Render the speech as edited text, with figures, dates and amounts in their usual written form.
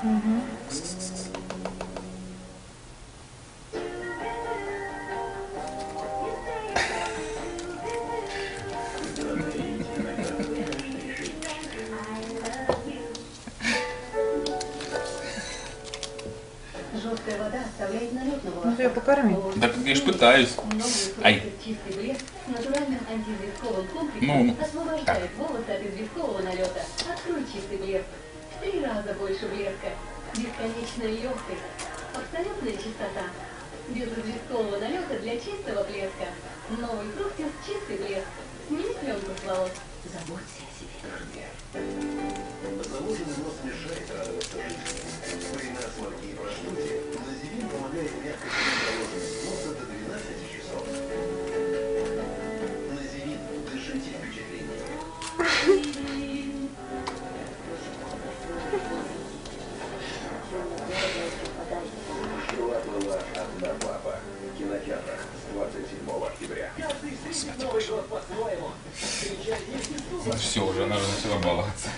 Угу. Жесткая вода оставляет налет на волосах. Ну, я покорми. Так я ж пытаюсь. Ай. Чистый блеск с натуральным антиизвестковым комплексом Ну, освобождает волосы от известкового налета. Открой чистый блеск. В 3 раза больше блеска. Бесконечная легкость. Абсолютная чистота. Без известкового налета для чистого блеска. Новый фруктис чистый блеск. Сними пленку с волос. Заботься о себе. Заложенный нос мешает радоваться жизни. При насморке и простуде Називин помогает мягко снять заложенность носа до 12 часов. Називин. Дышите впечатлениями. Жила была одна баба. В кинотеатрах с 27 октября. Все, уже надо начала баловаться.